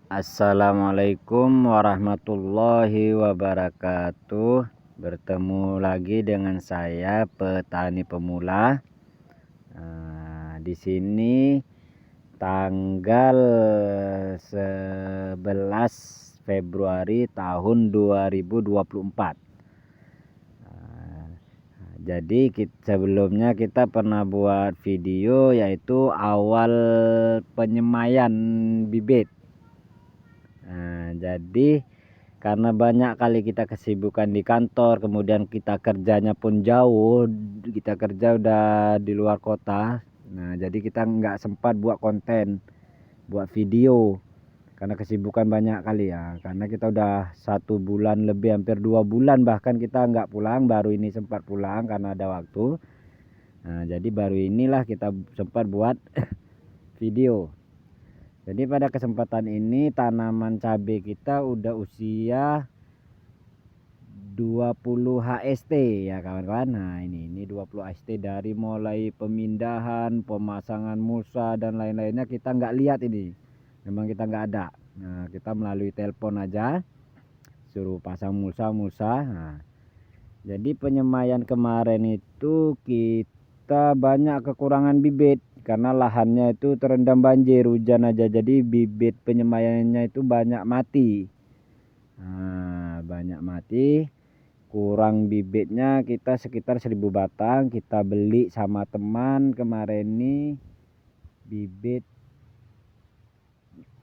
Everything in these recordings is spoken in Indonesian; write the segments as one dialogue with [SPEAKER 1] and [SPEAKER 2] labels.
[SPEAKER 1] Assalamualaikum warahmatullahi wabarakatuh. Bertemu lagi dengan saya petani pemula. Di sini tanggal 11 Februari tahun 2024. Jadi sebelumnya kita pernah buat video yaitu awal penyemaian bibit. Jadi karena banyak kali kita kesibukan di kantor, kemudian kita kerjanya pun jauh, kita kerja udah di luar kota. Jadi kita nggak sempat buat konten, buat video karena kesibukan banyak kali ya. Karena kita udah 1 bulan lebih, hampir 2 bulan bahkan kita nggak pulang. Baru ini sempat pulang karena ada waktu. Jadi baru inilah kita sempat buat video. Jadi pada kesempatan ini tanaman cabai kita udah usia 20 HST ya kawan-kawan. Ini 20 HST dari mulai pemindahan, pemasangan mulsa dan lain-lainnya kita nggak lihat ini. Memang kita nggak ada. Kita melalui telepon aja suruh pasang mulsa. Jadi penyemaian kemarin itu kita banyak kekurangan bibit karena lahannya itu terendam banjir, hujan aja, jadi bibit penyemaiannya itu banyak mati. Kurang bibitnya kita sekitar 1000 batang. Kita beli sama teman kemarin ini, bibit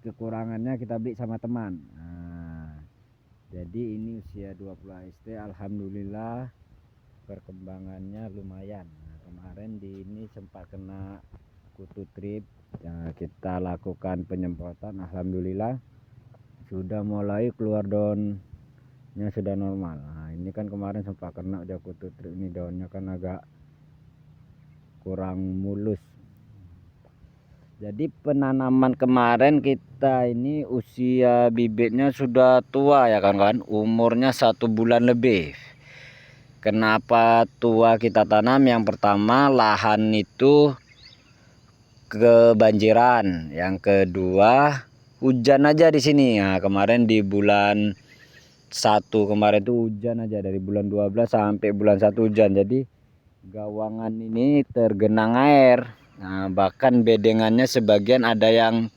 [SPEAKER 1] kekurangannya kita beli sama teman. Jadi ini usia 20 HST, alhamdulillah perkembangannya lumayan. Kemarin di ini sempat kena kutu trip ya, kita lakukan penyemprotan, alhamdulillah sudah mulai keluar daunnya, sudah normal. Ini kan kemarin sempat kena aja kutu trip, ini daunnya kan agak kurang mulus. Jadi penanaman kemarin kita ini usia bibitnya sudah tua ya kan, umurnya 1 bulan lebih. Kenapa tua kita tanam? Yang pertama lahan itu kebanjiran, yang kedua hujan aja di sini. Kemarin di bulan 1 kemarin tuh hujan aja, dari bulan 12 sampai bulan 1 hujan. Jadi gawangan ini tergenang air. Bahkan bedengannya sebagian ada yang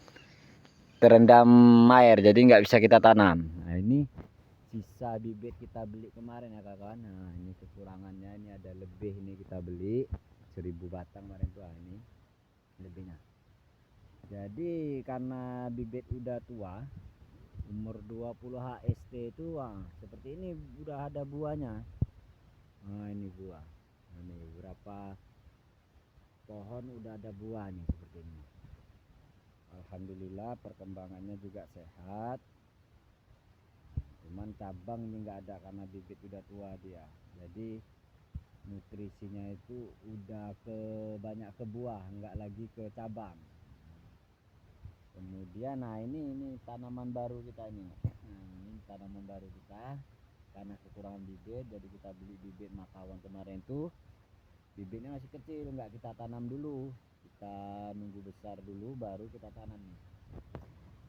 [SPEAKER 1] terendam air, jadi nggak bisa kita tanam. Ini sisa bibit kita beli kemarin ya kawan. Ini kekurangannya, ini ada lebih, ini kita beli 1000 batang kemarin tuh. Ini lebihnya. Jadi karena bibit udah tua, umur 20 HST itu seperti ini udah ada buahnya. Ini buah. Ini berapa pohon udah ada buah nih seperti ini. Alhamdulillah perkembangannya juga sehat. Cuman cabang ini nggak ada karena bibit udah tua dia. Jadi nutrisinya itu udah banyak ke buah, nggak lagi ke cabang. Kemudian ini tanaman baru kita ini. Ini tanaman baru kita karena kekurangan bibit, jadi kita beli bibit makawan kemarin tuh. Bibitnya masih kecil, nggak kita tanam dulu, kita nunggu besar dulu baru kita tanam nih.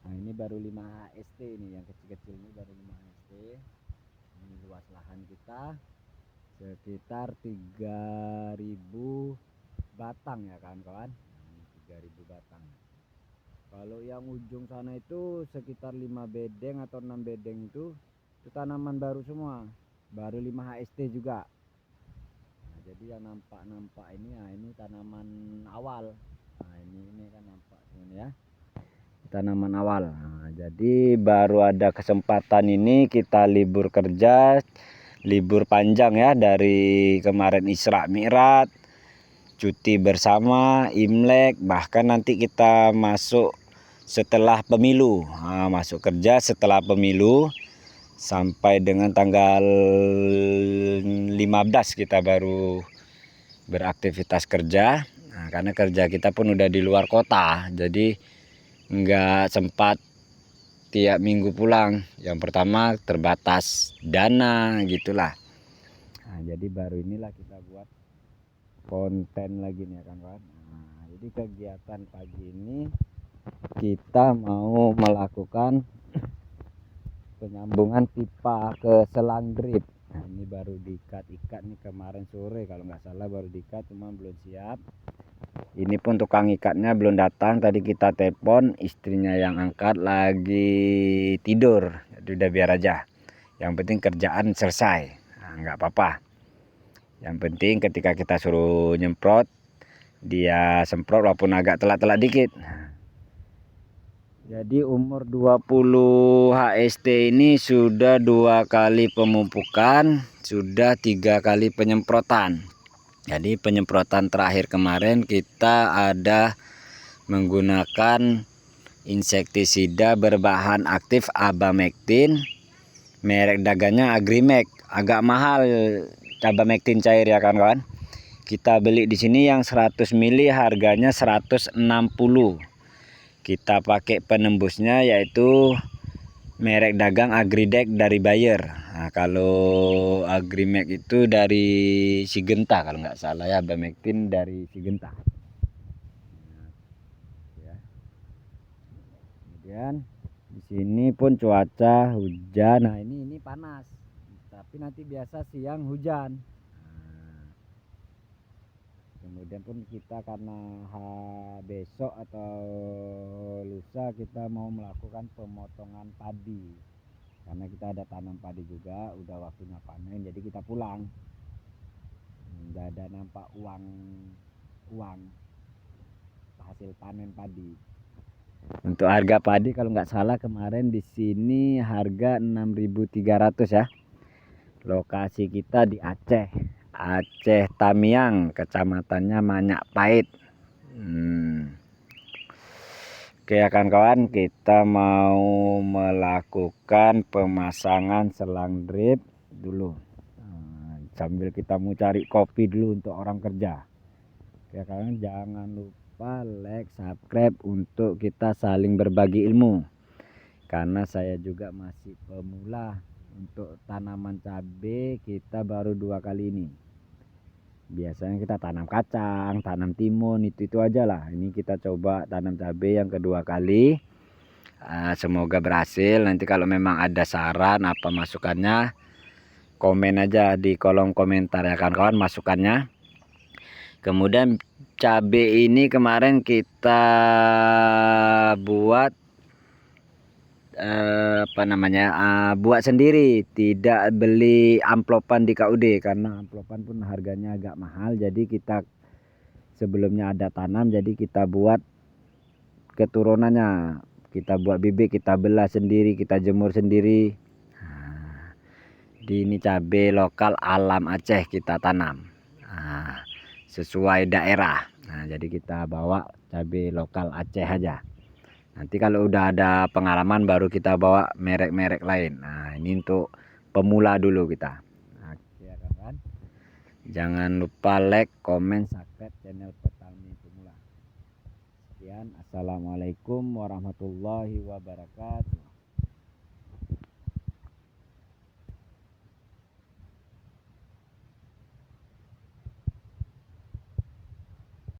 [SPEAKER 1] Ini baru 5 HST, ini yang kecil-kecil ini baru 5 HST. Ini luas lahan kita sekitar 3000 batang ya kawan-kawan. 3000 batang. Kalau yang ujung sana itu sekitar 5 bedeng atau 6 bedeng itu tanaman baru semua, baru 5 HST juga. Jadi yang nampak ini tanaman awal. Ini kan nampak ini ya, tanaman awal. Jadi baru ada kesempatan ini kita libur kerja, libur panjang ya, dari kemarin Isra Mi'raj, cuti bersama, Imlek, bahkan nanti kita masuk setelah pemilu. Masuk kerja setelah pemilu sampai dengan tanggal 15 kita baru beraktivitas kerja. Karena kerja kita pun udah di luar kota, jadi nggak sempat tiap minggu pulang. Yang pertama terbatas dana gitulah. Jadi baru inilah kita buat konten lagi nih kawan-kawan. Jadi kegiatan pagi ini kita mau melakukan penyambungan pipa ke selang drip. Nah, ini baru diikat nih kemarin sore kalau nggak salah, baru diikat, cuma belum siap. Ini pun tukang ikatnya belum datang, tadi kita telepon, istrinya yang angkat lagi tidur. Jadi udah biar aja, yang penting kerjaan selesai. Nah, nggak apa-apa, yang penting ketika kita suruh nyemprot dia semprot walaupun agak telat-telat dikit. Jadi umur 20 HST ini sudah 2 kali pemupukan, sudah 3 kali penyemprotan. Jadi penyemprotan terakhir kemarin kita ada menggunakan insektisida berbahan aktif abamectin, merek dagangnya Agrimek. Agak mahal abamectin cair ya kawan-kawan. Kita beli di sini yang 100 ml harganya 160. Kita pakai penembusnya yaitu merek dagang Agridek dari Bayer. Nah, kalau Agrimek itu dari Sigenta kalau nggak salah ya, abamectin dari Sigenta. Ya. Kemudian di sini pun cuaca hujan. Nah, ini panas. Tapi nanti biasa siang hujan. Kemudian pun kita karena besok atau lusa kita mau melakukan pemotongan padi, karena kita ada tanam padi juga, udah waktunya panen, jadi kita pulang. Nggak ada nampak uang hasil panen padi. Untuk harga padi kalau nggak salah kemarin di sini harga 6.300 ya. Lokasi kita di Aceh Tamiang, kecamatannya Manyak Pahit. Oke ya kawan-kawan, kita mau melakukan pemasangan selang drip dulu. Sambil kita mau cari kopi dulu untuk orang kerja. Oke kawan, jangan lupa like, subscribe untuk kita saling berbagi ilmu. Karena saya juga masih pemula untuk tanaman cabai, kita baru 2 kali ini. Biasanya kita tanam kacang, tanam timun, itu aja lah. Ini kita coba tanam cabai yang kedua kali. Semoga berhasil. Nanti kalau memang ada saran apa masukannya, komen aja di kolom komentar ya kawan-kawan masukannya. Kemudian cabai ini kemarin kita buat buat sendiri, tidak beli amplopan di KUD, karena amplopan pun harganya agak mahal. Jadi kita sebelumnya ada tanam, jadi kita buat keturunannya, kita buat bibit, kita belah sendiri, kita jemur sendiri. Di ini cabai lokal alam Aceh kita tanam, sesuai daerah. Jadi kita bawa cabai lokal Aceh aja. Nanti kalau udah ada pengalaman baru kita bawa merek-merek lain. Nah, ini untuk pemula dulu kita. Oke ya kawan. Jangan lupa like, komen, subscribe channel Petani Pemula. Sekian, assalamualaikum warahmatullahi wabarakatuh.